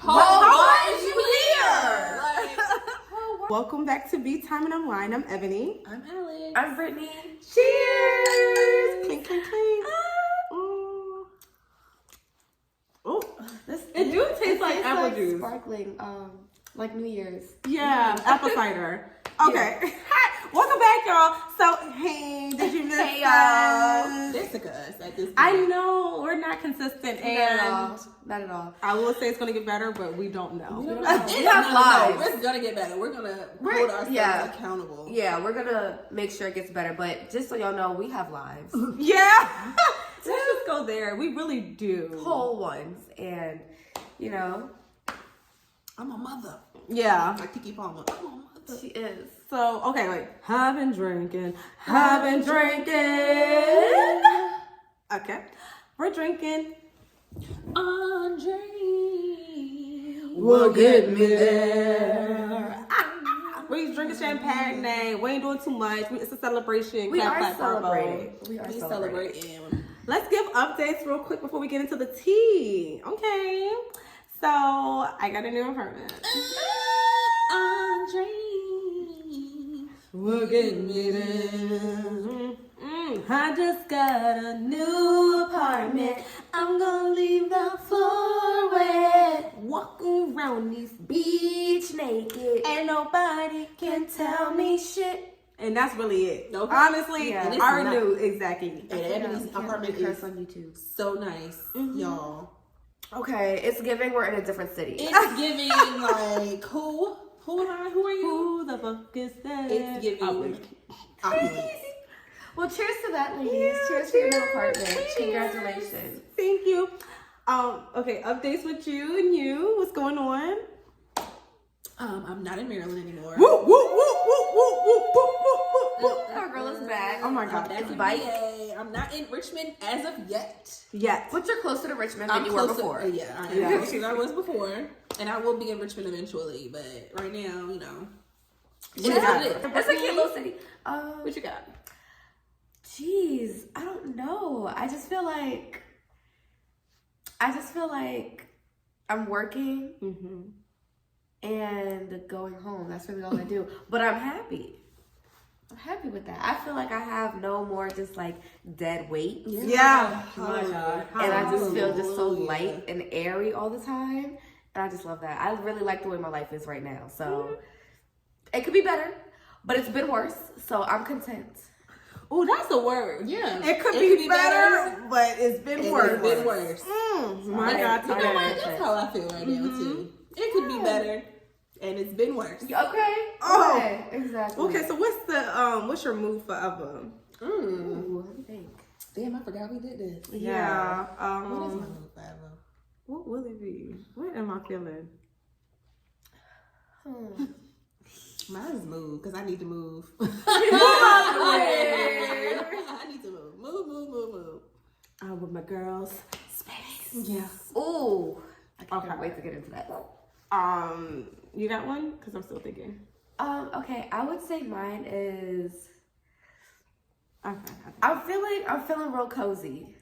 How is you here? Welcome back to Beytime and Unwine. I'm Ebony. I'm Alex. I'm Brittany. Cheers! Clink, clink, clink. Oh, it do taste like apple juice. Sparkling, like New Year's. Yeah, apple cider. Okay. Yeah. Hi. Welcome back, y'all. So, hey, did you miss Hey, us? They're sick of us at this point. I know, we're not consistent. And Not at all. I will say it's going to get better, but we don't know. We don't know. We have lives. We're gonna get better. We're gonna hold ourselves accountable. Yeah, we're gonna make sure it gets better. But just so y'all know, we have lives. Yeah. Let's just go there. We really do. Whole ones. And, I'm a mother. Yeah. Like Kiki Palmer. I'm a mother. she is. So, okay, wait. I've been drinking. Okay. We're drinking. Andre will get me there. We're drinking champagne. We ain't doing too much. It's a celebration. We Clap, are clap, bravo. celebrating. We celebrating. Let's give updates real quick before we get into the tea. Okay. So, I got a new apartment. Andre will get me there. I just got a new apartment. I'm gonna leave the floor wet. Walk around this Beach naked. and nobody can tell me shit. And that's really it. Okay. Honestly, Yeah. I already knew exactly. and Ebony's apartment is on YouTube. so nice, y'all. Okay, it's giving we're in a different city. It's giving like who am I? Who are you? Who the fuck is that? It's giving opulence. Well, cheers to that, ladies. Yeah, cheers to your new cheers. apartment. Cheers. Congratulations. Thank you. Okay, updates with you and you. What's going on? I'm not in Maryland anymore. Woo, woo, woo, woo, woo, woo, woo, woo, woo. Our girl is back. Oh my I'm God. back It's in Bite. VA. I'm not in Richmond as of yet. Yes. But you're closer to Richmond than I'm you were closer- before. Yeah, I am Yeah. closer than I was before, and I will be in Richmond eventually. But right now, What you got? It's a cute little city. What you got? Jeez, I don't know. I just feel like I'm working and going home. That's really all I do. But I'm happy. I'm happy with that. I feel like I have no more just like dead weight. Yeah. Oh my God. And I just feel just so Hallelujah. light and airy all the time. And I just love that. I really like the way my life is right now. So it could be better, but it's been worse. So I'm content. Oh, that's a word. Yeah, It could be better, but it's been worse. It's been worse. My God, You know today. what? That's how I feel right now too. It could be better, and it's been worse. Okay. Oh. Okay. Exactly. Okay, so what's your move forever? Ooh, let me think. Damn, I forgot we did this. Yeah. What is my move forever? What will it be? What am I feeling? Mine's move because I need to move. Move out the way. I need to move. Move. With my girls. Space. Yeah. Ooh. I can't Okay. wait to get into that. You got one? Because I'm still thinking. Okay, I would say mine is Okay. I'm feeling real cozy.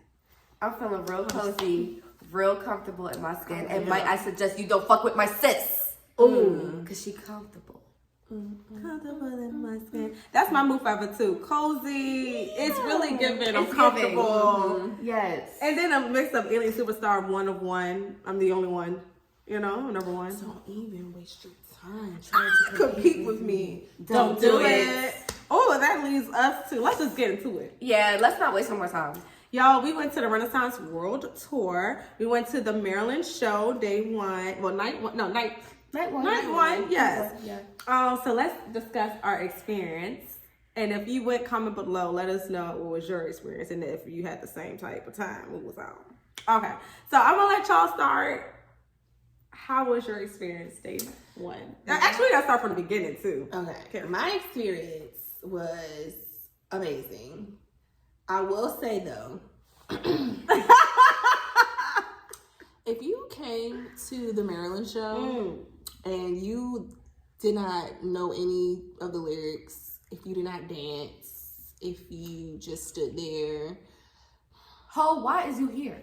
I'm feeling real cozy, real comfortable in my skin. And might I suggest you don't fuck with my sis. Ooh. Cause she comfortable. Comfortable in my skin. That's my move forever too. Cozy. It's really giving. I'm It's comfortable. Yes. And then a mix of alien superstar, one of one. I'm the only one. Number one. Don't even waste your time trying to Compete with me. Don't do it. Oh, that leaves us to. Let's just get into it. Yeah, let's not waste no more time. Y'all, we went to the Renaissance World Tour. We went to the Maryland show day one. Well, night one. No, night one. Yes. Yeah. So let's discuss our experience. And if you would comment below, let us know what was your experience and if you had the same type of time. What was on? Okay. So I'm gonna let y'all start. How was your experience day one? Actually, let's start from the beginning too. Okay. My experience was amazing. I will say though, if you came to the Maryland show and you did not know any of the lyrics, if you did not dance, if you just stood there. Ho, why is you here?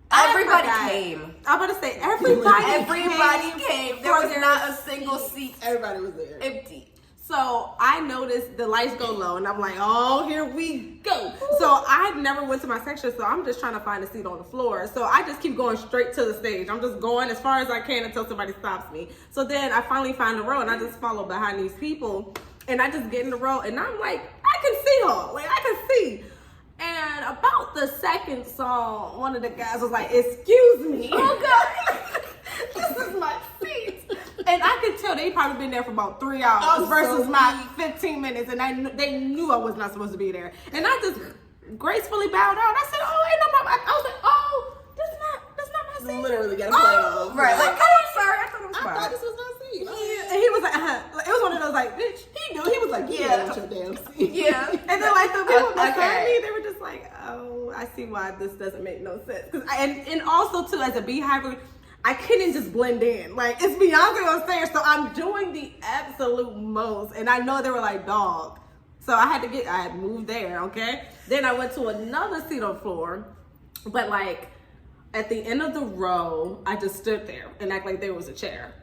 Everybody came. I'm about to say everybody came. There was not a single seat. Everybody was there. Empty. So I noticed the lights go low, and I'm like, oh, here we go. So I never went to my section, so I'm just trying to find a seat on the floor. So I just keep going straight to the stage. I'm just going as far as I can until somebody stops me. So then I finally find a row, and I just follow behind these people, and I just get in the row, and I'm like, I can see her. Like, I can see. And about the second song, one of the guys was like, excuse me. Oh, God. This is my seat. And I could tell they probably been there for about 3 hours versus my 15 minutes. And they knew I was not supposed to be there. And I just gracefully bowed out. I said, oh, ain't no problem. I was like, oh, that's not my seat. Literally got a plate off. Right. Like, oh, I'm sorry. I thought it was fine. I thought this was my seat. Yeah. And he was like, Like, it was one of those like, bitch. He knew. He was like, yeah, with your damn seat. Yeah. And then like the people beside me, they were just like, oh, I see why this doesn't make no sense. And also too, as a beehiver, I couldn't just blend in. Like, it's Beyonce on stage, so I'm doing the absolute most. And I know they were like, dog. So I had moved there, okay? Then I went to another seat on the floor. But like, at the end of the row, I just stood there and act like there was a chair.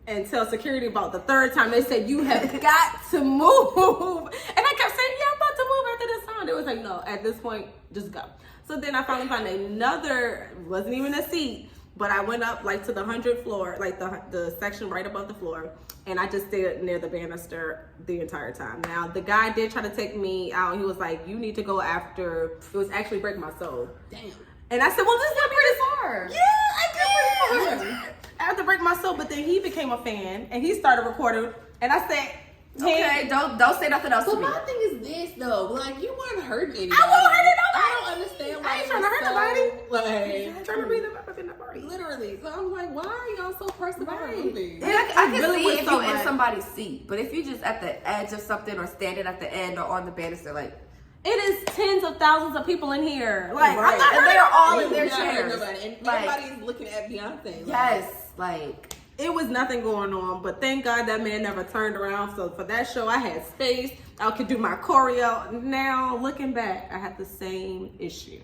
Until security about the third time, they said, you have got to move. And I kept saying, yeah, I'm about to move after this song. They was like, no, at this point, just go. So then I finally found another, wasn't even a seat, but I went up like to the 100th floor, like the section right above the floor. And I just stayed near the banister the entire time. Now, the guy did try to take me out. He was like, you need to go after, it was actually Break My Soul. Damn. And I said, well, this is pretty far. Yeah, I did pretty far. I had to break my soul, but then he became a fan and he started recording. And I said, okay, don't say nothing else to But me. my thing is this though, like you weren't hurting anybody. I won't hurt nobody. I don't understand why I ain't trying to hurt nobody. Like, Trying to read them up in the party. literally. So I'm like, why are y'all so pressed about moving? And I can really see was if so you're in much. somebody's seat, but if you're just at the edge of something or standing at the end or on the banister, like It is tens of thousands of people in here. Like, right. I'm not And hurting they're all nobody. in their You're not hurting chairs. nobody. And Like, everybody's looking at Beyonce. yes, like It was nothing going on, but thank God that man never turned around. So for that show, I had space. I could do my choreo. Now, looking back, I had the same issue.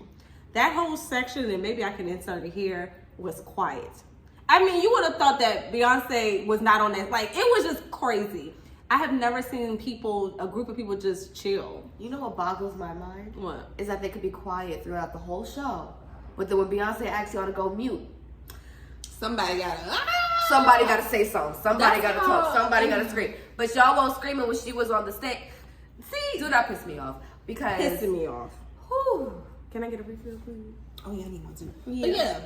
That whole section, and maybe I can insert it here, was quiet. I mean, you would have thought that Beyonce was not on that. Like, it was just crazy. I have never seen a group of people just chill. You know what boggles my mind? What? Is that they could be quiet throughout the whole show. But then when Beyonce asks y'all to go mute, Somebody gotta somebody gotta say something. Somebody That's gotta talk. how- Somebody gotta scream. But y'all won't scream it when she was on the stage. See, do not piss me off. Because Pissing me off. whew, Can I get a refill, please? Oh yeah, I need one too. Yeah. But yeah,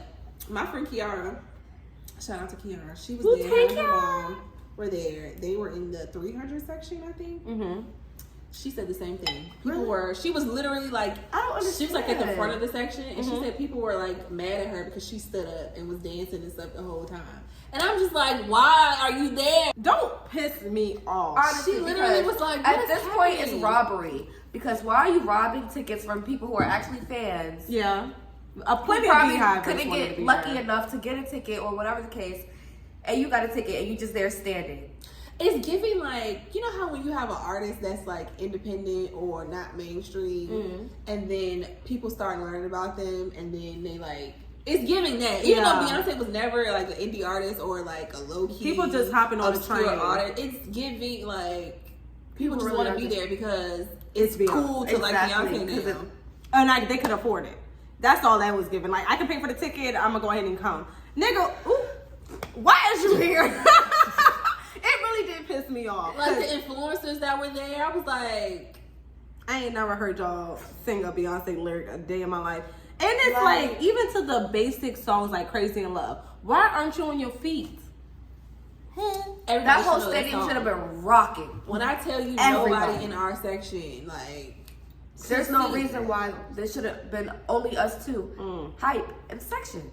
my friend Kiara, shout out to Kiara. She was Ooh, there. thank Her and you. her mom were there. They were in the 300 section, I think. Mm-hmm. She said the same thing. She was literally like, I don't understand. she was like at the front of the section, and Mm-hmm. she said people were like mad at her because she stood up and was dancing and stuff the whole time. And I'm just like, why are you there? Don't piss me off. honestly, She literally because was like, at what this is point, it's happening? robbery. Because why are you robbing tickets from people who are actually fans? Yeah. Who Plenty of probably beehivers couldn't wanted to get be lucky there. enough to get a ticket or whatever the case, and you got a ticket and you just there standing. It's giving like, you know how when you have an artist that's like independent or not mainstream, Mm-hmm. and then people start learning about them, and then they like, it's giving that. Even though Yeah. Beyonce was never like an indie artist or like a low key, People just hopping on the obscure train. artist, it's giving like people just really want are to be just- there because It's it's cool to like Exactly, Beyonce 'cause now. And they could afford it. That's all that was given. Like, I can pay for the ticket. I'm gonna go ahead and come. Nigga, ooh, why is you here? It really did piss me off. Like the influencers that were there, I was like, I ain't never heard y'all sing a Beyonce lyric a day in my life. And it's like, even to the basic songs like Crazy in Love, why aren't you on your feet? everybody That whole should know stadium song. should have been rocking. When I tell you Everybody. nobody in our section, like, There's no 60. reason why there should have been only us two. Hype and section.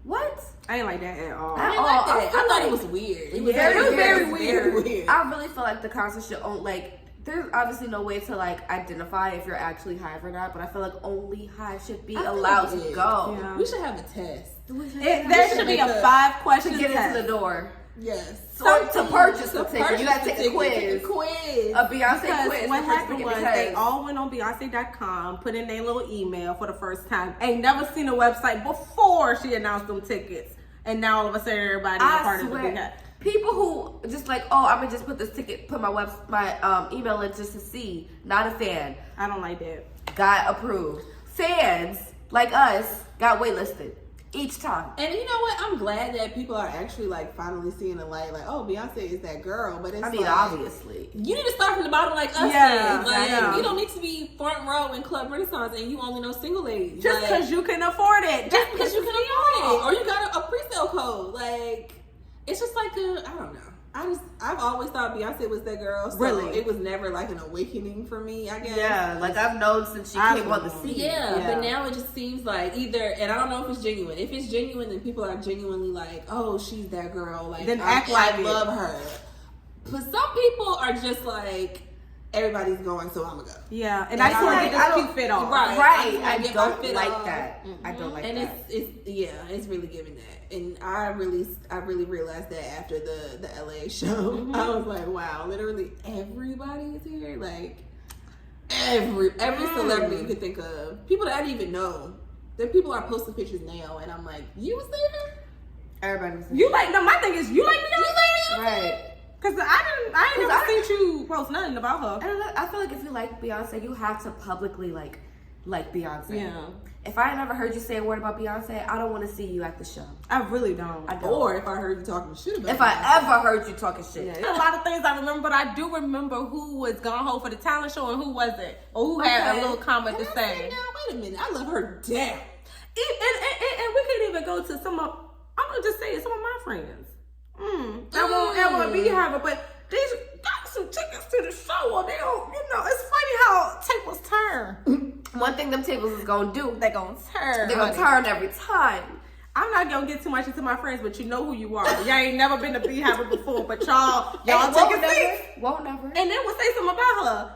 What? I ain't like that at all. I didn't Oh, like I that. feel I thought like- it was weird. It was Yeah, it was very weird. I really feel like the concert should own, like, there's obviously no way to like identify if you're actually Hive or not, but I feel like only Hive should be I think allowed it to is. go. Yeah. We should have a test. There should be a make a- 5 To question get test. into the door. Yes. So to purchase the To ticket, you gotta take a ticket, quiz. Quiz. A Beyonce Because quiz. what to purchase happened the was ticket they because- all went on Beyonce.com, put in their little email for the first time. Ain't never seen a website before she announced them tickets. And now all of a sudden everybody's a part of the big hat. People who just like, oh, I'm gonna just put this ticket, put my email in just to see. Not a fan. I don't like that. Got approved. Fans like us got waitlisted each time. And you know what? I'm glad that people are actually like finally seeing the light. Like, oh, Beyonce is that girl. But it's I mean, like, obviously. you need to start from the bottom like us. Yeah, did. Like, I know. you don't need to be front row in Club Renaissance and you only know single ladies. Just Like, because you can afford it. just because you can afford it, or you got a pre-sale code. Like, it's just like I don't know. I've always thought Beyonce was that girl. So Really? it was never like an awakening for me, I guess. Yeah, like I've known since she came on the scene. Yeah, but now it just seems like either, and I don't know if it's genuine. If it's genuine, then people are genuinely like, "Oh, she's that girl." Like, Then act like I it. love her. But some people are just like, everybody's going, so I'm gonna go. Yeah, and I just want to get this cute fit on. Right. Right. I I get my don't fit like off. that. I don't like And that. it's really giving that. And I really realized that after the LA show. I was like, wow, literally everybody is here. Like every celebrity you could think of. People that I didn't even know. Then people are posting pictures now and I'm like, you was there? Everybody was You like, no, my thing is, you like Beyonce? right. Because I ain't never seen you post nothing about her. I don't know. I feel like if you like Beyonce, you have to publicly like Beyonce. Yeah. If I never heard you say a word about Beyonce, I don't want to see you at the show. I really don't. I don't. Or if I heard you talking shit about If I ever heard you talking shit. There's a lot of things I remember, but I do remember who was gone home for the talent show and who wasn't. Or who had a little comment to say. Now, wait a minute. I love her down. And we can even go to some of, I'm going to just say it, some of my friends. That won't be having, but they got some tickets to the show, or they don't, it's funny how tables turn. One thing them tables is gonna do, They gonna turn. they're gonna turn every time. I'm not gonna get too much into my friends, but you know who you are. Y'all ain't never been to Beehive before, but y'all And take a seat. Won't never. And then we'll say something about her.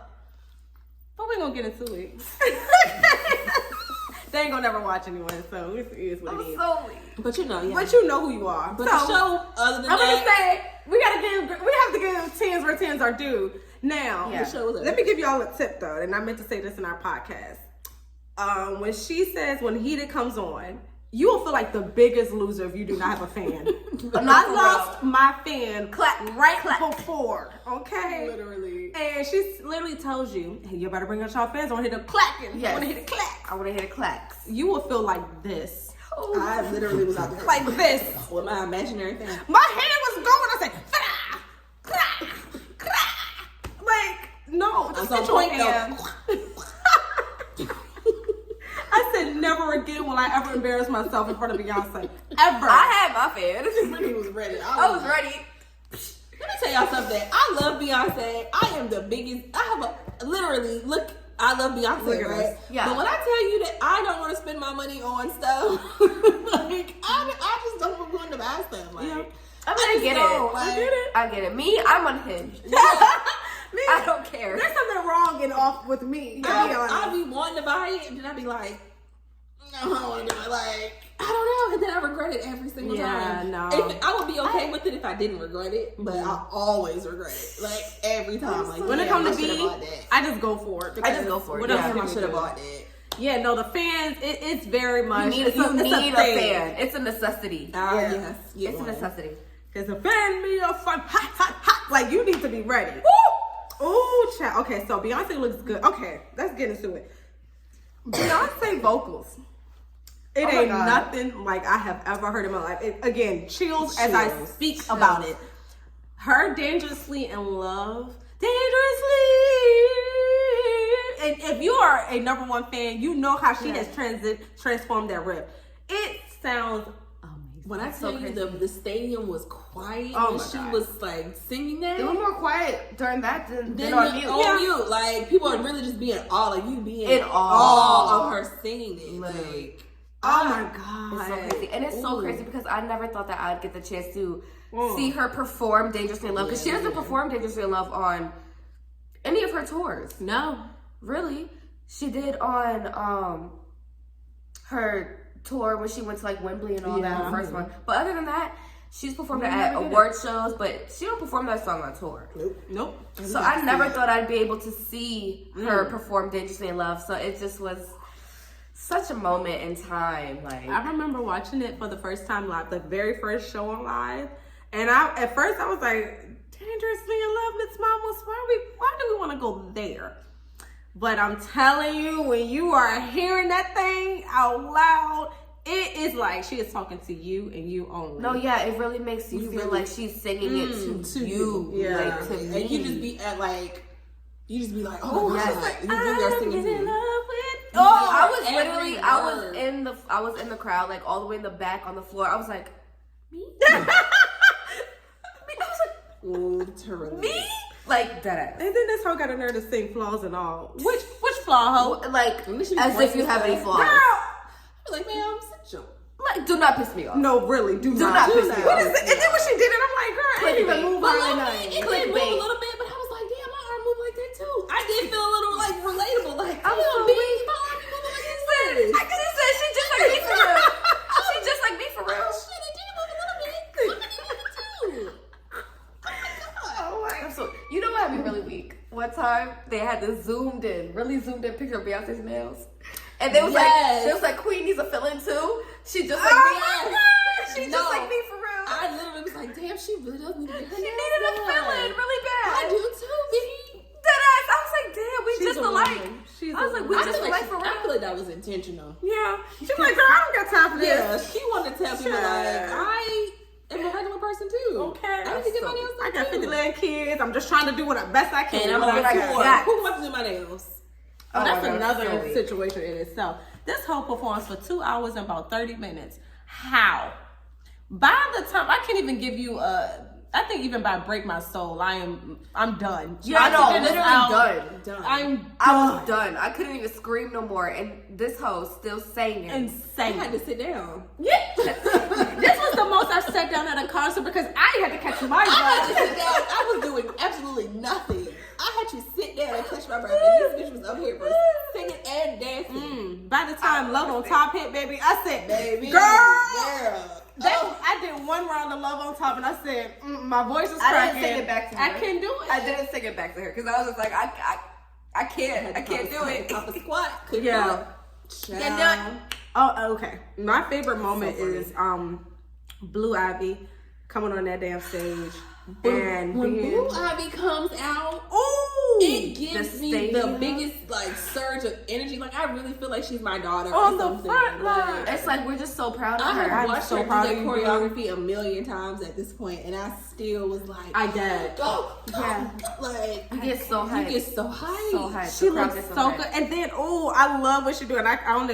But we gonna get into it. They ain't gonna never watch anyone, so it is what it is. So But you know, yeah. But you know who you are. But so, the show, other than I'm gonna that, say we have to give tens where tens are due. Now, Yeah. the show was let me give y'all a tip though, and I meant to say this in our podcast. When she says when Heated comes on, you will feel like the biggest loser if you do not have a fan. I lost my fan before, okay? literally. And she literally tells you, hey, you better bring out your fans. I want to hear the clacking. Yes. I want to hear the clack. I want to hear the clacks. You will feel like this. I literally was out there Like this. with my imaginary thing. My hand was going. I said, "Kra, kra, kra." Like, no, just I was get on your point, though. hand. I said, never again will I ever embarrass myself in front of Beyonce. Ever. I had my fans. Brittany was ready. I was ready. Let me tell y'all something. I love Beyonce. I am the biggest. I have look. I love Beyonce, Look at right? us. Yeah. But when I tell you that I don't want to spend my money on stuff, like I just don't want to buy stuff. Like, Yeah. I get don't, it. like- I get it. I get it. Me, I'm unhinged. Me, I don't care. There's something wrong and off with me. To be honest. I'll be wanting to buy it, and then I'll be like, no, I don't want to do it. Like, I don't know. And then I regret it every single time. no. I would be okay with it if I didn't regret it, but I always regret it. Like, every time. Like, When it damn, comes I to should've B, bought that. I just go for it. I just go for it, What yeah. else Damn, can I you should have do? bought that. Yeah, no, the fans, it's very much. You need, it's you a need a thing. fan. It's a necessity. Yes. It's a necessity. Because the fan me a fun, hot, hot, hot. Like, you need to be ready. Woo! Ooh, child. Okay, so Beyonce looks good. Okay, let's get into it. Beyonce vocals. It Oh my ain't God. nothing like I have ever heard in my life. Again, chills as I Chills. speak Chills. about it. Her Dangerously in Love. Dangerously. And if you are a number one fan, you know how she has transformed that rip. It sounds amazing. When I so tell you crazy. the stadium was quiet Oh when my she God. was like singing that. They were more quiet during that than Then on mute. on mute, like people are really just being awe, like you being In awe. of her singing it. Literally. Like, Oh my God. It's so crazy. And it's so Ooh. crazy because I never thought that I'd get the chance to see her perform Dangerously in Love. Because she doesn't perform Dangerously in Love on any of her tours. No. Really? She did on her tour when she went to like Wembley and all that, Yeah. her first one. But other than that, She's performed it at award shows, but she don't perform that song on tour. Nope. So I never thought I'd be able to see her perform Dangerously in Love. So it just was such a moment in time. Like, I remember watching it for the first time live, the very first show on live. And at first I was like, Dangerously in Love, Miss Mamas, why do we want to go there? But I'm telling you, when you are hearing that thing out loud, it is like she is talking to you and you only. no, yeah, it really makes you feel like she's singing it to you. Yeah. Like, to me. And you just be at like, oh my yes. God, like, you really are singing to me. I was Every literally, word. I was in the crowd, like all the way in the back on the floor. I was like, me? Literally. Me? Like, dead ass. And then this hoe got a nerve to sing flaws and all. Which flaw, hoe? Like, And then she as if you have any flaws. I'm like, ma'am, sit your. Like, do not piss me off. No, really, do not not. piss me What off. is it? And then when she did it, I'm like, girl, I didn't even Clickbait. move But her low-key, enough. it did move Clickbait. a little bit, but I was like, damn, my arm moved like that too. I did feel a little like relatable, like, I'm damn, so bitch, weak. my arm moving like this. I could have said she just like me for real. She just like me for real. Oh shit, it did move a little bit. Look at you too. Oh my God. So, you know what had me really weak? One time they had this really zoomed in picture of Beyonce's nails. And they was like, Queen needs a fill-in too. She just like me. yes. She just like me for real. I literally was like, damn, she really does need to get her She nails needed a done. fill-in really bad. I do too, baby. Deadass. I was like, damn, we She's just a alike. woman. She's I was a like, we woman. just alike for I real. feel like that was intentional. Yeah. She's like, girl, I don't got time for this. Yeah, she wanted to tell people like, I am a regular person too. Okay. I need to get my nails I done got 50 too. little kids. I'm just trying to do what the best I can. And I'm with over what I poor. got. Who wants to do my nails? Oh, Oh that's my God, another so weak. situation in itself. This whole performance for 2 hours and about 30 minutes. How? By the time I can't even give you I think even by Break My Soul, I'm done. Yeah, I know, figured this literally out. Done. I was done. I couldn't even scream no more. And this hoe still singing. I insane. had to sit down. Yeah. This was the most I've sat down at a concert because I had to catch my I had to breath. sit down. I was doing absolutely nothing. I had to sit down and catch my breath. And this bitch was up here for singing and dancing. By the time Love on Top hit, baby, I said, Baby, girl. girl. I did one round of Love on Top and I said, my voice is I cracking. didn't sing it back to her. I can't do it. I didn't sing it back to her because I was just like, I can't do it. Top of squat. Couldn't Yeah. do it. Can't do it. Oh, okay. My favorite moment funny. is Blue Ivy coming on that damn stage and When being, Blue Ivy comes out, ooh, it gives me the stadium. biggest like surge of energy. Like I really feel like she's my daughter On or the something. front Like, line. It's like we're just so proud of I her. have I'm watched so her proud do of that you, choreography a million times at this point, and I still was like, I did. go, Yeah. like You get so hyped. you get so hyped. So hyped. She The crowd looks gets so hyped. good. And then, oh, I love what she do. And I don't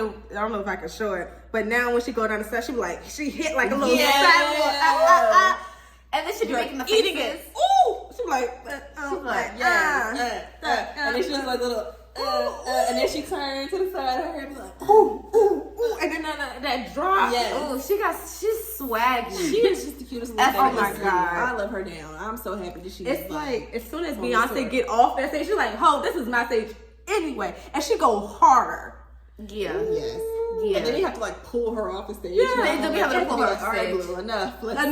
know if I can show it. But now when she go down the steps, she be like, she hit like a little Yeah. saddle. And then she be Like making the eating faces. it. Ooh, she be like, like, And then she was like little, and then she turned to the side of her and be like, ooh, and then that drop. yes. Oh, she's swaggy. She is just the cutest little Oh thing. my Listen, God. I love her down. I'm so happy that she's It's like as soon as on the Beyonce tour. get off that stage, she's like, "Ho, this is my stage anyway," and she go harder. Yeah. yes. Yeah. And then you have to like pull her off the stage. Yeah, they do be having to pull her off All right, stage. Blue, enough. Let's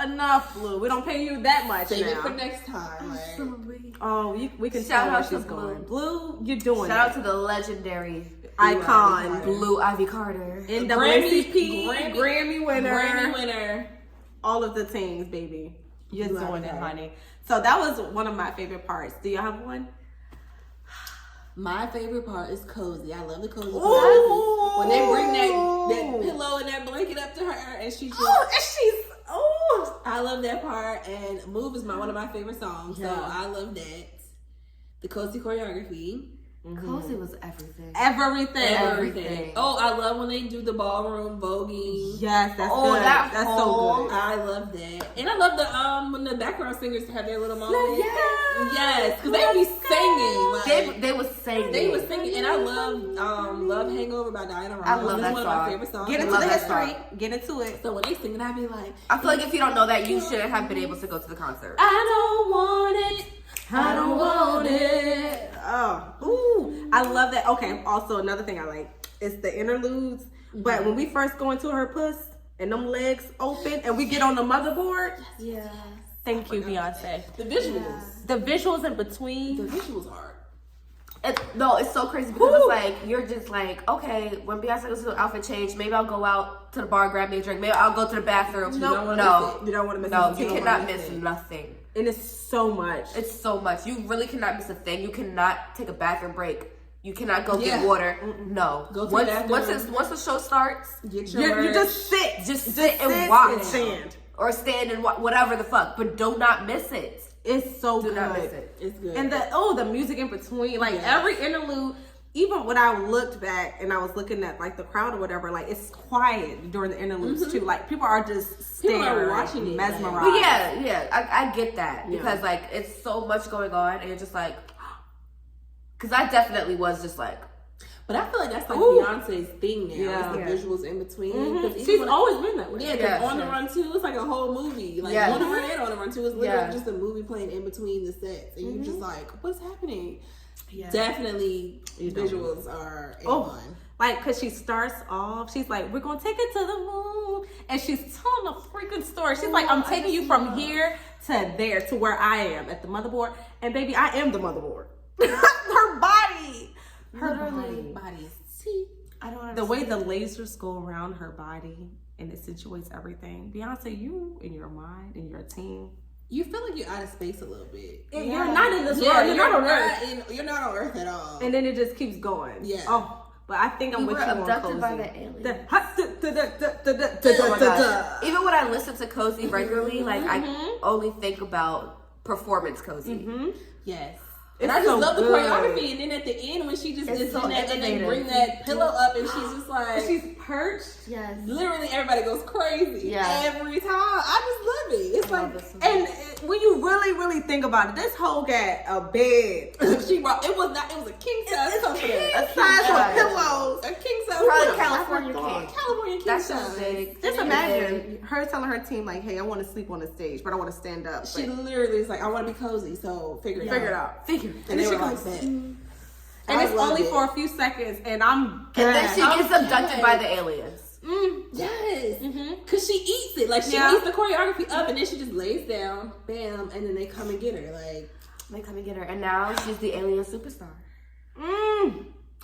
Enough, Blue. We don't pay you that much save it for now. next time. Like, Oh, we can Shout tell where out to she's Blue. going. Blue, you're doing Shout out it. to the legendary Icon, Blue Ivy Carter. NAACP, Grammy winner, Grammy winner. all of the things, baby. You're Blue doing Ivy it, Carter. honey. So that was one of my favorite parts. Do you have one? My favorite part is cozy. I love the cozy part. Ooh. When they bring that pillow and that blanket up to her, and she just. I love that part, and "Move" is one of my favorite songs, so Yeah. I love that. The cozy choreography, Cozy was everything. Everything. Everything. Oh, I love when they do the ballroom voguing. Yes, that's Oh, good. that That's whole- so good. I love that, and I love the when the background singers have their little moment. Yes, because they be singing. Like, They was singing. they was singing, and I love "Love Hangover" by Diana Ross. I love It's that one of song. my favorite songs. Get I into love the that history. song. Get into it. So when they sing it, I be like, I feel like if you don't know that, you shouldn't have been able to go to the concert. I don't want it. I don't want it. Oh, ooh, I love that. Okay, also another thing I like is the interludes. But when we first go into her puss, and them legs open, and we get on the motherboard. Yeah. Thank you, Beyonce. The visuals. The visuals in between. The visuals are. No, it's so crazy because it's like you're just like, okay, when Beyonce goes to an outfit change, maybe I'll go out to the bar, grab me a drink. Maybe I'll go to the bathroom. You don't want to miss No, it. you cannot miss nothing. And it's so much. It's so much. You really cannot miss a thing. You cannot take a bathroom break. You cannot go get water. No. Go to the bathroom. Once the show starts, Get your you just sit. just sit and watch. And stand. Or stand and whatever the fuck. But do not miss it. It's so good. Do not miss it. It's good. And the music in between, like every interlude, even when I looked back and I was looking at like the crowd or whatever, like it's quiet during the interludes too. Like people are just staring, people are watching it, mesmerized. But I get that because like it's so much going on and you're just like, because I definitely was just like. But I feel like that's like Beyonce's thing now. Yeah. It's the visuals in between. She's always been that way. Yeah, because On the Run 2, it's like a whole movie. Like On the Run and On the Run 2 is literally just a movie playing in between the sets. And you're just like, what's happening? Yeah. Definitely visuals are A1. Like, because she starts off, she's like, we're going to take it to the moon. And she's telling a freaking story. She's like, I'm taking you from here to there, to where I am at the motherboard. And baby, I am the motherboard. Her body. Her body. See, I don't understand. The way the lasers go around her body and it situates everything. Beyonce, you and your mind and your team. you feel like you're out of space a little bit. You're not in this world. You're not on Earth. You're not on Earth at all. And then it just keeps going. Yeah. Oh, but I think I'm with you on abducted by Cozy. the aliens. Oh my God. Even when I listen to Cozy regularly, like I only think about performance Cozy. Yes. It's And I just so love the good. choreography, and then at the end when she just is so in that, and they innovative. bring that pillow up, and she's just like, She's perched. Yes. literally everybody goes crazy Yeah. every time. I just love it. It's like, And when you really think about it, this whole got a bed, she brought. It was a king size comforter, a size of pillows. a king size, Probably pillow. California king. California king That's size. so big. Just imagine her telling her team like, "Hey, I want to sleep on the stage, but I want to stand up." She literally is like, I want to be cozy, so figure it out. Figure. And they were like, comes- bet. And I it's love only it. for a few seconds, and I'm And then she gassed. gets abducted by the aliens. Yes, because she eats it. Like she eats the choreography up, and then she just lays down, bam, and then they come and get her. Like They come and get her, and now she's the alien superstar.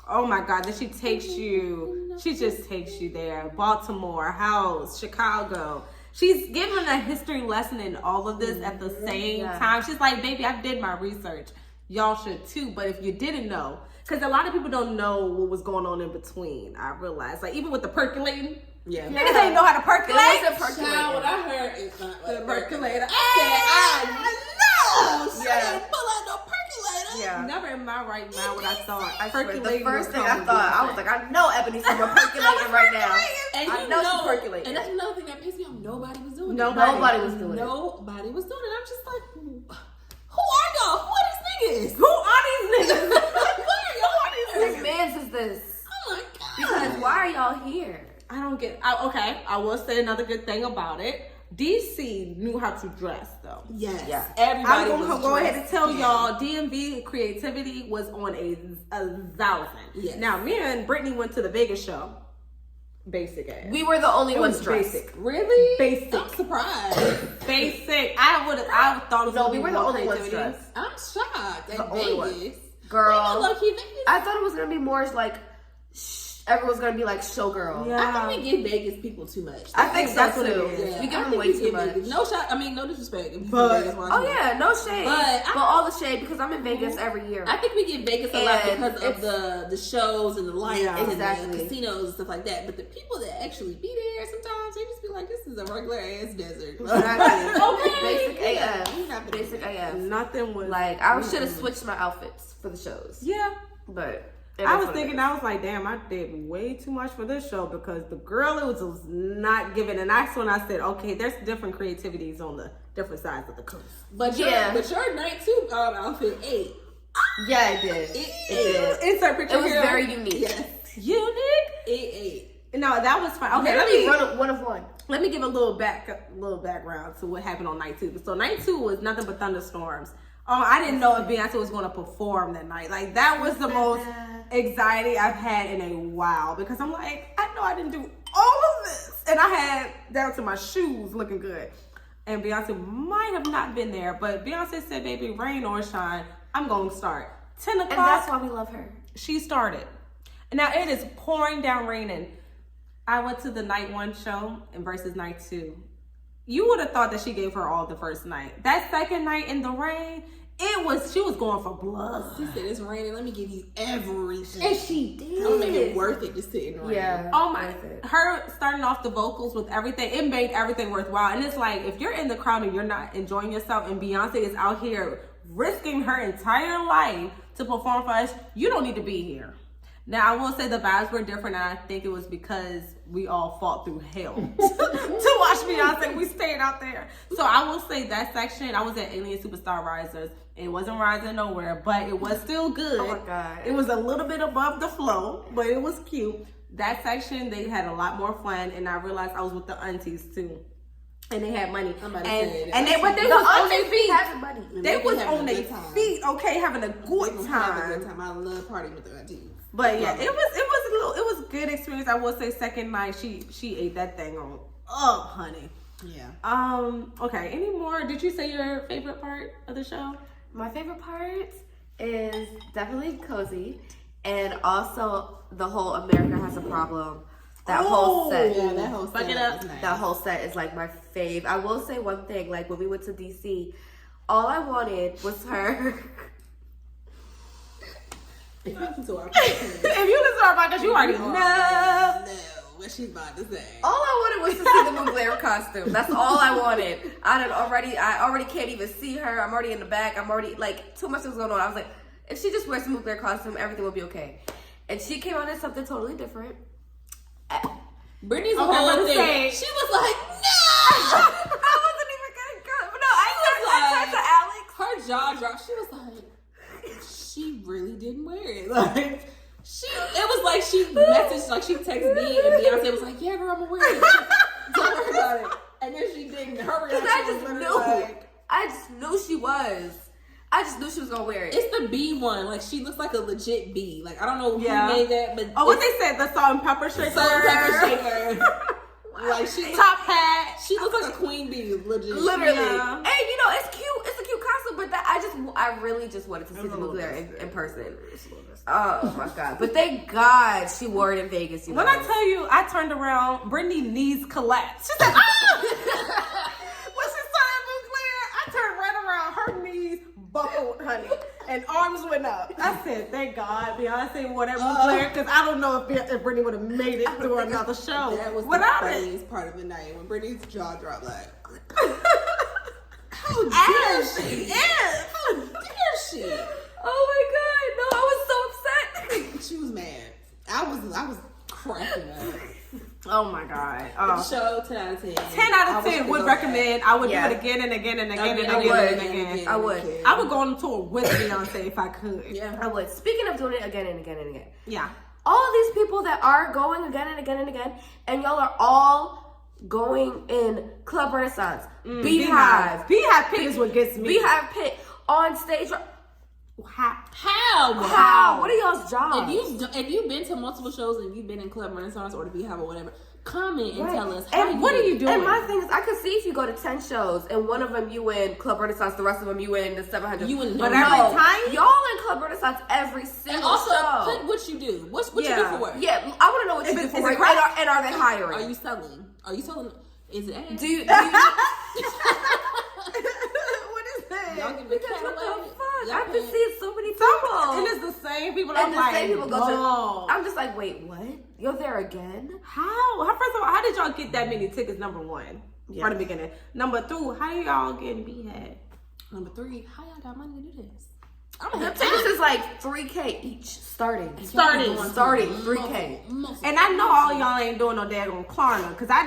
Oh my God! Then she takes you. She just takes you there. Baltimore, House, Chicago. She's giving a history lesson in all of this at the same time. She's like, baby, I did my research. Y'all should too. But if you didn't know, because a lot of people don't know what was going on in between. I realized, like even with the perculating, niggas ain't know how to percolate. It was a percolator. Child, what I heard is not like The percolator. I know. She Yeah. didn't pull out no percolator. Yeah. Never in my right mind what I thought. I swear, the Percolating first would thing come I thought, I was like, I know Ebony's from percolating right now. And I you know know, she's percolating. and that's another thing that pissed me off. Nobody was doing it. Nobody was doing it. Nobody was doing it. I'm just like, who are y'all? Who are these niggas? Who are these niggas? Whose man's is this? Oh my god! Because why are y'all here? I don't get. Okay, I will say another good thing about it. DC knew how to dress though. Yes, Yeah. everybody. I'm gonna was go ahead and dressed tell down. y'all, DMV creativity was on a 1,000. Yes. Now, me and Brittany went to the Vegas show. Basic ass. We were the only It ones was dressed. basic. Really? Basic. I'm surprised. Basic. I thought it was No, gonna we be were the more only ones creativity. dressed. I'm shocked. The At only one. Vegas. Girl, Low-key Vegas. I thought it was gonna be more like everyone's gonna be like showgirl. Yeah. I think we give Vegas people too much. I think so That's what it too. is. Yeah, We give I them think way we too give much. Vegas- No shot. I mean, no disrespect. If you But- from Vegas, Oh yeah, no shade. But But all the shade because I'm in Vegas every year. I think we give Vegas a lot And because of the shows and the lights Yeah. and Exactly. the casinos and stuff like that. But the people that actually be there, sometimes they just be like, "This is a regular ass desert." Exactly. Okay. Basic Yeah, AF. we have to Basic do that. AF. Nothing was Like I should have switched my outfits for the shows. Yeah. But I was thinking, I was like, damn, I did way too much for this show because the girl it was not giving. And that's when I said, okay, there's different creativities on the different sides of the coast. But your night two outfit ate. yeah, it did. It did. Insert picture It was here. very unique. Yes, Unique. it ate. No, that was fine. Okay, Let me run one of one. let me give a little background to what happened on night two. So night two was nothing but thunderstorms. Oh, I didn't know if Beyonce was going to perform that night. Like that was the most anxiety I've had in a while because I'm like, I know I didn't do all of this. and I had down to my shoes looking good. And Beyonce might have not been there, but Beyonce said, baby, rain or shine, I'm going to start. 10 o'clock. And that's why we love her. She started. And now it is pouring down raining. I went to the night 1 show and versus night 2. You would have thought that she gave her all the first night. That second night in the rain, she was going for blood. She said, it's raining, let me give you everything. And she did. I'm gonna make it worth it to sit in the rain. Yeah. Oh my, her starting off the vocals with everything, it made everything worthwhile. And it's like, if you're in the crowd and you're not enjoying yourself and Beyonce is out here risking her entire life to perform for us, you don't need to be here. Now, I will say the vibes were different, and I think it was because we all fought through hell to watch Beyonce. We stayed out there. So I will say that section, I was at Alien Superstar Risers. It wasn't rising nowhere, but it was still good. Oh my God. It was a little bit above the flow, but it was cute. That section, they had a lot more fun, and I realized I was with the aunties too. And they had money. I'm about to And say that. they was on their feet. Having money. They was having on a their good time. feet, okay, having a They good gonna have a good time. time. I love partying with the aunties. But yeah, it was a good experience. I will say second night she ate that thing on up, honey. Yeah. Okay, any more? Did you say your favorite part of the show? My favorite part is definitely Cozy, and also the whole America Has a Problem. That whole set. Yeah, that whole Fuck set it up. was nice. That whole set is like my fave. I will say one thing, like when we went to DC, all I wanted was her. If you listen to our podcast, If you listen to our podcast, you already know. know what she's about to say. All I wanted was to see the Mugler costume. That's all I wanted. I already can't even see her. I'm already in the back. I'm already like too much was going on. I was like, if she just wears the Mugler costume, everything will be okay. And she came out as something totally different. Brittany's Okay, whole let's thing. say- She was like, no. I wasn't even gonna go. But no, I turned to Alex. Her jaw dropped. She was like, she really didn't wear it. Like it was like she messaged, like she texted me, and Beyonce was like, yeah, girl, I'm gonna wear it. Don't worry about it. And then she didn't. Her reaction I was just literally knew. like, I just knew she was. I just knew she was gonna wear it. it's the bee one. Like she looks like a legit bee. Like I don't know Yeah. who made that, but Oh, what they said, the salt and pepper shaker. salt and pepper shaker. Like she Top hat. She looks like a queen bee, legit. Literally. Yeah. And you know, it's cute. It's a cute costume, but I really just wanted to see the Mugler in person. Oh my God. But thank God she wore it in Vegas. You When know? I tell you, I turned around, Brittany's knees collapsed. She said, ah! When she saw that Mugler, I turned right around, her knees buckled, honey, and arms went up. I said, thank God Beyonce wore that Mugler, because I don't know if Brittany would have made it through another show That was the without it. funniest part of the night when Brittany's jaw dropped. Like, How dare she? Yes. how dare she? Oh my God. No, I was so upset. She was mad. I was cracking up. Oh my God. The show 10 out of 10. 10 out of 10 would recommend. I would Yeah. do it again and again and again and I again would. and again. I would. I would go on tour with Beyonce if I could. Yeah. I would. Speaking of doing it again and again and again. Yeah. All of these people that are going again and again and again, and y'all are all going in Club Renaissance, Beehive, Beehive Pit is what gets me. Beehive Pit on stage. How? What are y'all's jobs? If you've been to multiple shows and you've been in Club Renaissance or the Beehive or whatever, comment and Right. tell us how And what are you doing? And my thing is, I could see if you go to 10 shows and one of them you in Club Renaissance, the rest of them you in the 700. You in but no- every no. time y'all in Club Renaissance every single And also show. put what you do. What you do Yeah. for work? Yeah, I want to know what you Is do it- for is it work, crack? and are they hiring? Are you selling? Are you selling? Is it ads? Do you What is that? Y'all can be because what the cataloged. fuck? Y'all I've been can- seeing so many people. And it's the same people. And I'm the like, same people go whoa. to. I'm just like, wait, what? You're there again? How? First of all, how did y'all get that many tickets? Number one, Yeah. from the beginning. Number two, how y'all getting Beehive? Number 3, how y'all got money to do this? The tickets is like $3K each starting. Starting 3K. And I know all y'all ain't doing no daggone Klarna, because I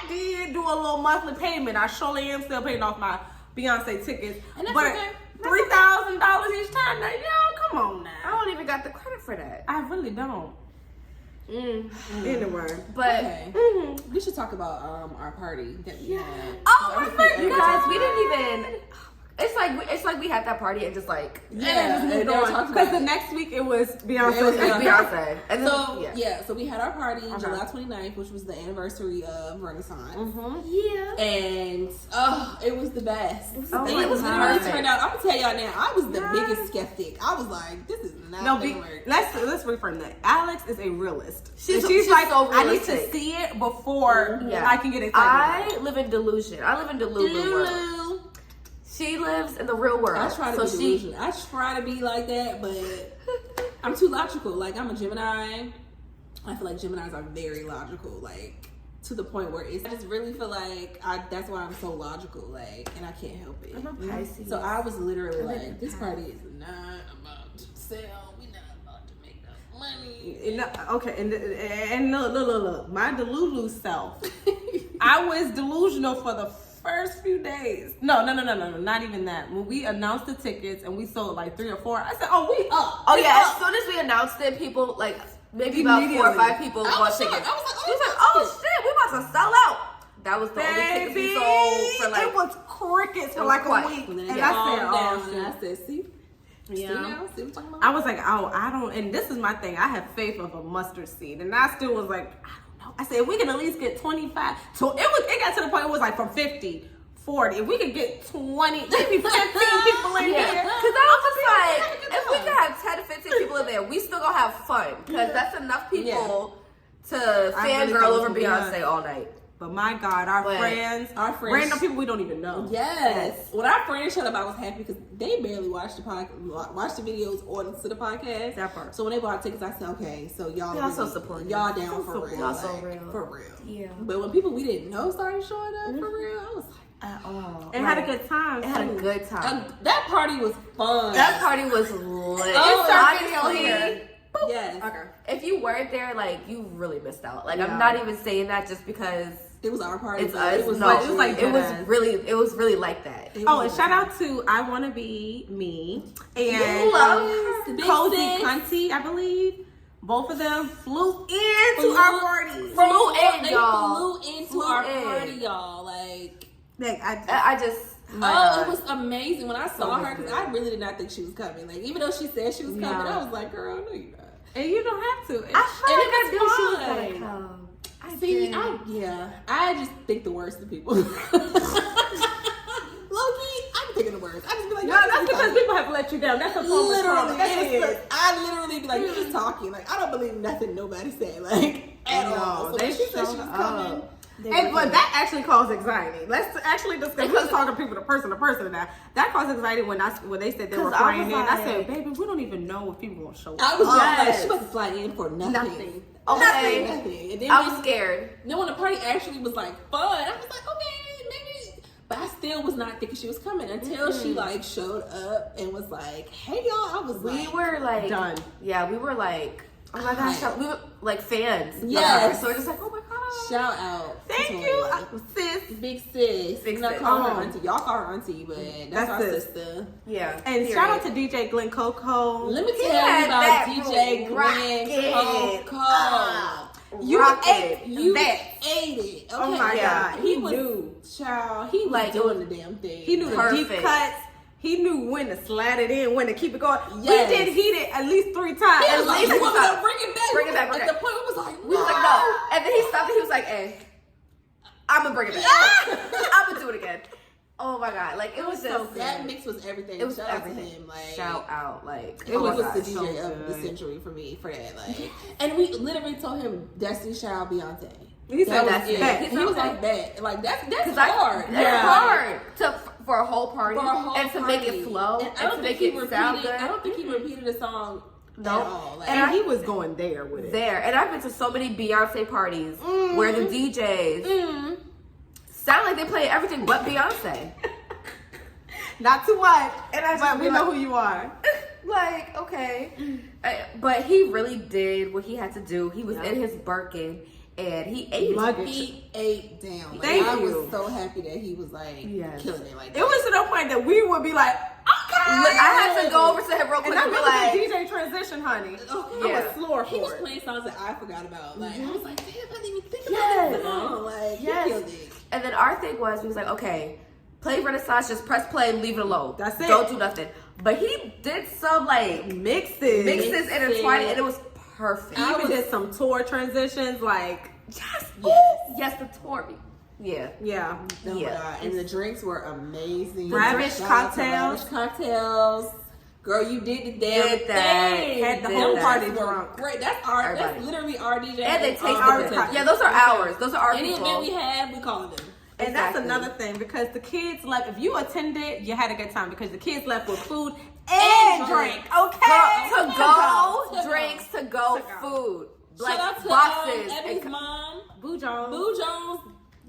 did do a little monthly payment. I surely am still paying off my Beyonce tickets. And that's but okay. $3,000 each time. Now, y'all, come on I now. don't even got the credit for that. I really don't. Anyway. But Okay. We should talk about our party that we had. oh my That was God, the you episode. guys, we didn't even. It's like we had that party and just like Because the next week it was Beyonce. Beyonce. And So then, so we had our party July 29th, which was the anniversary of Renaissance. Yeah. And it was the best. It was literally turned out. I'm gonna tell y'all now, I was the biggest skeptic. I was like, this is not gonna work. Let's reframe that. Alex is a realist. She's like, so I need realistic. to see it before I can get excited. I live in delusion. I live in Delulu world. She lives in the real world. I try to be delusional. I try to be like that, but I'm too logical. Like, I'm a Gemini. I feel like Geminis are very logical, like to the point where I just really feel like that's why I'm so logical, like, and I can't help it. I'm a Pisces. So I was literally like, this party is not about to sell. We're not about to make no money. Okay, and look, my Delulu self. I was delusional for the first few days. No, not even that. When we announced the tickets and we sold like 3 or 4, I said, "Oh, we up." Oh yeah, as soon as we announced it, people like maybe about 4 or 5 people bought tickets. I was like, we was like, "Oh shit, we about to sell out." That was the only tickets we sold for like. It was crickets for like a week, And I said, "Oh," and I said, "See." Yeah. See now? See what I'm talking about? I was like, "Oh, I don't." And this is my thing. I have faith of a mustard seed, and I still was like, I don't know. I said, if we can at least get 25. So it got to the point it was like from 50. 40. If we could get 20, maybe 15 people in here. Because I was just like, if we could have 10 to 15 people in there, we still gonna have fun. Because that's enough people to fangirl over Beyonce all night. But my God, our friends, random people we don't even know. Yes. When our friends showed up, I was happy because they barely watched the videos or listen to the podcast. That part. So when they bought tickets, I said, okay, so y'all Y'all so supportive. Y'all down for real. Y'all so real. For real. Yeah. But when people we didn't know started showing up for real, I was like, And had a good time. It had a good time. that party was fun. That party was lit. Honestly, yes. Okay. If you weren't there, like, you really missed out. Like, I'm not even saying that just because it was our party. it's us. It was it was really like that. And shout out to I Wanna Be Me and You love her. Cozy Cunty, I believe. Both of them flew into our party. They flew into our party, y'all. Like I just. It was amazing when I saw her because I really did not think she was coming. Like, even though she said she was coming, I was like, girl, no, you're not. And you don't have to. I knew she was gonna come. I just think the worst of people. Low-key, I'm thinking the worst. I just be like, no, that's because people have let you down. That's a form of trauma. I literally be like, you're just talking. Like, I don't believe nothing nobody said. Like, at all. So when she said she was coming. But that actually caused anxiety. Let's actually discuss. Let's talk to people, to person now. That caused anxiety when they said they were flying in. I said, baby, we don't even know if people won't show up. I was like, she must fly in for nothing. Okay. Nothing. And then I was scared. Then when the party actually was like fun, I was like, okay, maybe. But I still was not thinking she was coming until she like showed up and was like, hey y'all. We were like done. Yeah, we were like, oh my gosh, we were like fans. Yes. So we're just like, oh my god. Shout out. Thank you, sis. Big sis. Big not sis. call her auntie. Y'all call her auntie, but that's our sister. Yeah. And shout out to DJ Glenn Coco. Let me tell you about DJ Glenn Coco. You ate it. Okay. Oh my God. He knew. Child, he was like doing the damn thing. He knew the deep cuts. He knew when to slide it in, when to keep it going. Yes. We did heat it at least 3 times. At least bring it back. Bring it back. At the point, it was like, we was like, no. And then he stopped and he was like, hey, I'm gonna bring it back. I'm gonna do it again. Oh my God. Like, it was just. That mix was everything. It was shout everything. Out to him. Like, shout out. Like, it was the DJ of the century for me for that. Like, and we literally told him Destiny Child Beyonce. He said that's it. He was like that. Like, that's hard. It's hard for a whole party and to party. make it flow and to make it sound good. I don't think he repeated the song at all. Like, and he was going there with it. And I've been to so many Beyonce parties where the DJs sound like they play everything but Beyonce. Not too much. But we know who you are. Like, okay. But he really did what he had to do. He was in his Birkin. And he ate luggage. He ate down. Like, I was so happy that he was like killing it. Like, it was to the point that we would be like, okay. I had to go over to him real quick and be like, DJ transition, honey. I was slower for he was playing songs that I forgot about. Like, I was like, damn, I didn't even think about that song. Like, he killed it. And then our thing was, we was like, okay, play Renaissance, just press play and leave it alone. That's it. Don't do nothing. But he did some like Mixes intertwined, and it was perfect. He even did some tour transitions, like Yes, the tour. Yeah. Oh my God. And the drinks were amazing. Ravish cocktails. Girl, you did the damn Did that. thing. Had the Did whole that. party drunk. Great. That's our. Everybody. That's literally our DJ. And they taste our the people. Yeah, those are ours. Those are our Any people. event we have, we call them. And Exactly. that's another thing, because the kids left. If you attended, you had a good time, because the kids left with food and drink. Okay, To go, drinks, to go, food. Shout out to boxes. Evan's mom, Boo Jones. Boo Jones.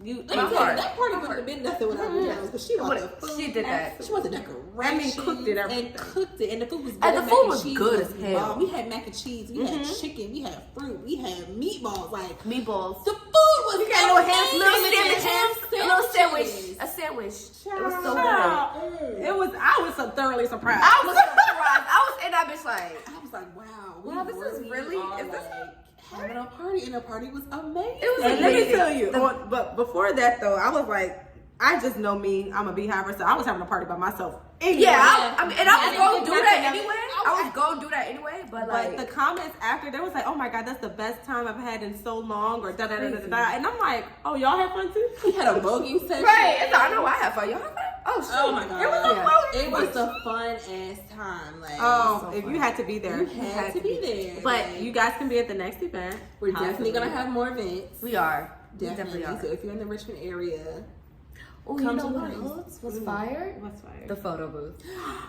You, Let me tell you, that party wouldn't have been nothing without Boo Jones, because she brought the food. She did that. She brought the decorations. cooked it, everything. And cooked it, and the food was good. And the Mac food was cheese good as bomb. hell. We had mac and cheese. We had chicken. We had fruit. We had meatballs. Like Meatballs. the food was. You got little ham Little sandwiches. A sandwich. It was so good. It was. I was so thoroughly surprised. I was surprised. I was in that bitch like, I was like, wow. Wow, this is really- are, is this like, having a party, and the party was amazing. it was And let me amazing. tell you, but before that though, I was like, I just know me. I'm a beehiver, so I was having a party by myself. Anyway. Yeah, I was going to do that Nothing anyway. else. I was going to do that anyway, but like. But the comments after, they was like, oh my God, that's the best time I've had in so long, or da da da da da. And I'm like, oh, y'all had fun too? We had a voguing session. Right, it's I know I have fun. Y'all have fun? Oh, shit. Oh my God. It was so fun. It was a fun ass time. Like, Oh, so if fun. you had to be there. you had to be there. But Like, you guys can be at the next event. we're definitely gonna have more events. We are. We Definitely. are. So if you're in the Richmond area, Oh, come you know to what Lawrence. else was fire? What's fire? The photo booth.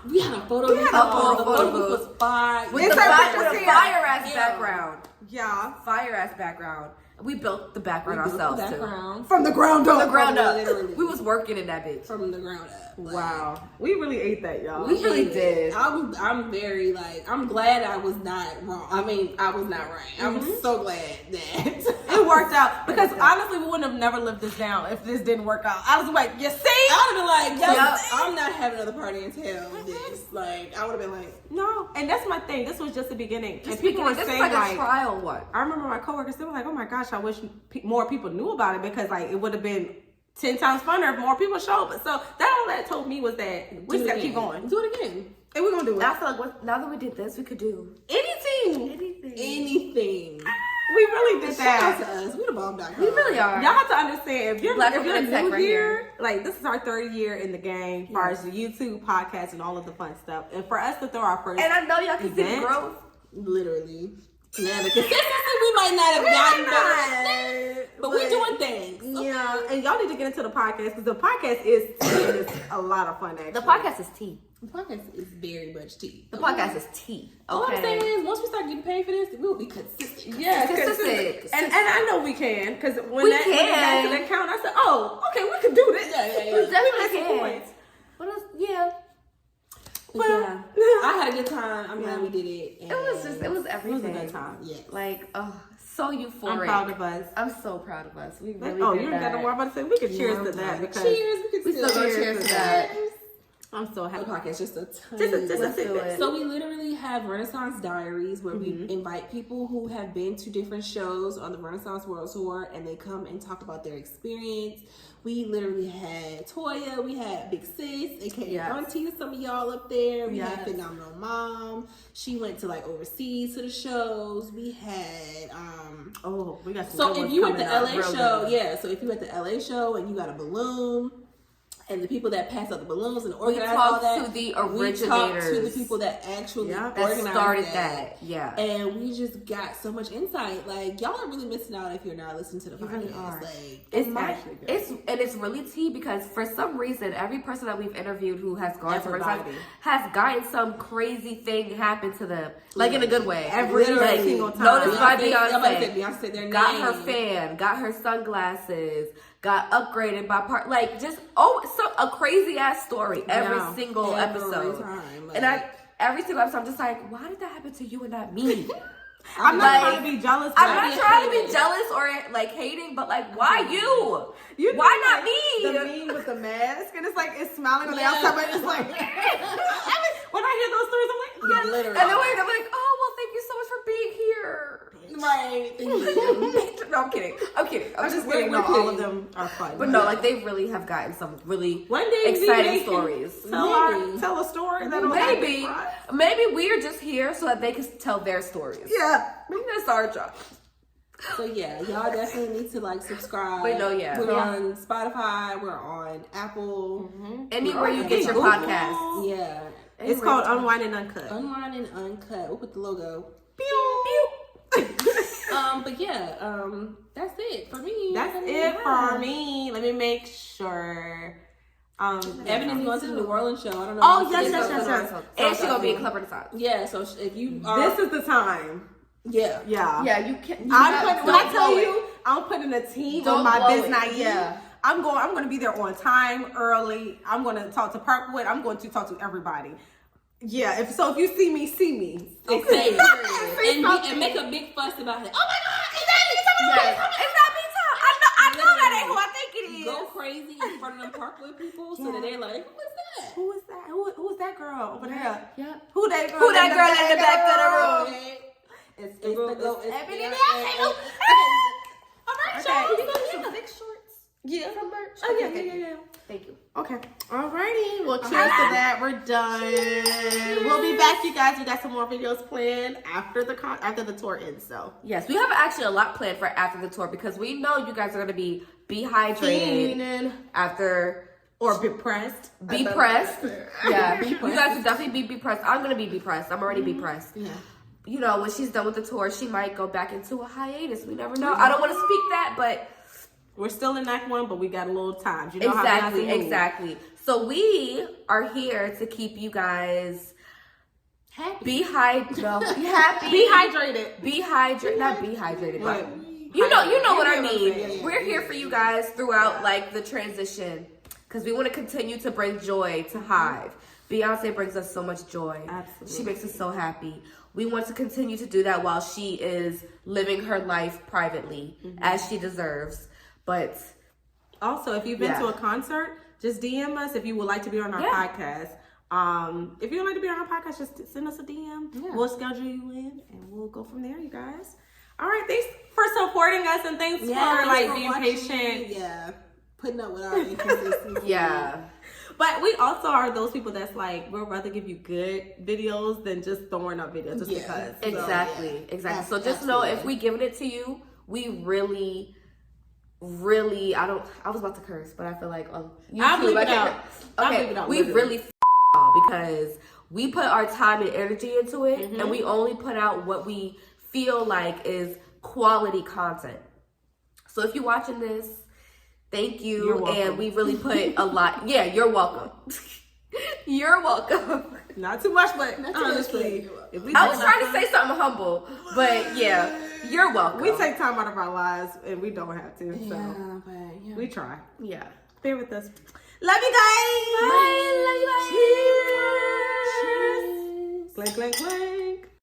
we had a photo We booth. had a The photo photo booth. booth was fire. With It's the our fire pictures ass here. background. Yeah. Fire ass background. We built the background We built the ourselves background From the ground up. too. The ground up. Literally. We was working in that bitch. from the ground up. Like, Wow. We really ate that, y'all. We really ate it. did. I'm very like, I'm glad I was not wrong. I mean, I was not right. I'm so glad that It worked out, because honestly, we wouldn't have never lived this down if this didn't work out. I was like, you see? I would have been like, Yup. I'm not having another party until this. Like, I would have been like, No, and that's my thing. This was just the beginning, Just and people were this is saying like a trial one. I remember my coworkers, they were like, "Oh my gosh, I wish more people knew about it, because like it would have been 10 times funner if more people showed." But so all that told me was that we do just it gotta keep again. going, Do it again. and we're gonna do it. I feel like now that we did this, we could do Anything. Anything. We really did Shout out that. to us. We the bomb.com. We really are. Y'all have to understand, if you're Black women in tech new right here, like this is our third year in the game, as far as the YouTube podcast and all of the fun stuff, and for us to throw our first And I know y'all can see the event. growth. Literally. Yeah, the consistency we might not have gotten, but we're doing things. Yeah, and y'all need to get into the podcast, because the podcast is a lot of fun. Actually, The podcast is tea. The podcast is very much tea. The podcast is tea. All I'm saying Okay. is, once we start getting paid for this, we'll be consistent. Yeah, Consistent. and I know we can, because when We that when it got can. to that count, I said, "Oh, okay, we can do this." Yeah. We definitely That's the can. point. What else? Yeah. Well, Yeah. I had a good time. I'm glad we did it. It was just, it was everything. good time. Yes. Like, oh, so euphoric. I'm proud of us. I'm so proud of us. We really Oh, did you that. got no more about to say. We can cheers to that, because Cheers. We We can still go cheers to that. I'm so The happy. podcast just a ton. Just a Let's do tidbit. it. So we literally have Renaissance Diaries, where we invite people who have been to different shows on the Renaissance World Tour, and they come and talk about their experience. We literally had Toya, we had Big Sis, aka Yes. Auntie, some of y'all up there. We had Yes. Phenomenal Mom. She went to like overseas to the shows. We had Oh, we got some so good if ones you at the coming up LA real show, good. yeah. So if you at the LA show and you got a balloon, and the people that pass out the balloons and We organize all talked that, to the we talked to the originators people that actually that organized started that. Yeah. and we just got so much insight. Like, y'all are really missing out if you're not listening to the podcast. really are. Like, It's actually good. it's really tea, because for some reason every person that we've interviewed who has gone to Everybody. Renaissance has gotten some crazy thing happen to them, like in a good way. Every Like, single time. noticed by I'm about to say Beyonce, Beyonce said their got name. her fan, got her sunglasses, got upgraded by like just a crazy ass story every Yeah. single Every episode. time, And every single episode I'm just like, why did that happen to you and not me? I'm not Like, trying to be jealous. I'm but not trying to be jealous or like hating, but like, why you? You know, Why not like, me? The meme with the mask, and it's like it's smiling on the Yeah. outside, but it's like. I mean, when I hear those stories, I'm like, Yeah, literally. And then wait, I'm like, oh well, thank you so much for being here. Right. No, I'm kidding. I'm just kidding. No, all of them are fun. But no, like they really have gotten some really one day exciting stories. Tell a story that'll Maybe we're just here so that they can tell their stories. Yeah, maybe that's our job. So yeah, y'all definitely need to like subscribe. But no, yeah, we're on Spotify. We're on Apple. Anywhere you get your podcast. Yeah, it's called Unwine and Uncut. Unwine and Uncut. We'll put the logo. Pew pew. But yeah, that's it for me. That's it for me. Let me make sure. Evan is going to the New Orleans show. I don't know. Oh yes. And she's gonna be in Club Renaissance. Yeah. So if you are, this is the time. Yeah. Yeah. You can. When I tell you, I'm putting a team on my business. Yeah. I'm going to be there on time, early. I'm going to talk to Parkwood. I'm going to talk to everybody. Yeah. If you see me. Okay. and make a big fuss about it. Oh my God! It's not Beytime. I know that ain't who I think it is. Go crazy in front of them Parkwood people, so that they're like, who is that? Who is that girl over there? Yeah. Who that girl? Who that girl in the back of the room? It's Ebony. Some big shorts. Yeah. From merch. Oh yeah. Thank you. Okay. Alrighty. Well, cheers to that. We're done. We'll be back, you guys. We got some more videos planned after the tour ends. So yes, we have actually a lot planned for after the tour because we know you guys are gonna be hydrated after. Or be pressed. Be pressed. Yeah. You guys will definitely be pressed. I'm gonna be pressed. I'm already be pressed. Yeah. You know, when she's done with the tour, she might go back into a hiatus. We never know. I don't want to speak that, but we're still in Act 1, but we got a little time. You know how exactly. So we are here to keep you guys happy. Be happy. Be hydrated. Not be hydrated, but you know what I mean. Yeah. We're here for you guys throughout like the transition because we want to continue to bring joy to Hive. Beyonce brings us so much joy. Absolutely. She makes us so happy. We want to continue to do that while she is living her life privately as she deserves. But also, if you've been to a concert, just DM us if you would like to be on our podcast. If you would like to be on our podcast, just send us a DM. Yeah. We'll schedule you in and we'll go from there, you guys. All right, thanks for supporting us and thanks for being patient. Yeah, putting up with our inconsistency. Yeah. But we also are those people that's like, we'd rather give you good videos than just throwing up videos just because. Exactly. So just know if we giving it to you, we really, I was about to curse, but I feel like I'll leave it out. We really because we put our time and energy into it and we only put out what we feel like is quality content. So if you're watching this, thank you, and we really put a lot. Yeah, you're welcome. You're welcome. Not too much, but honestly, I was trying to say something humble, but yeah, you're welcome. We take time out of our lives, and we don't have to. So we try. Yeah, bear with us. Love you guys. Bye. Love you guys. Cheers. Clank, clank, clank.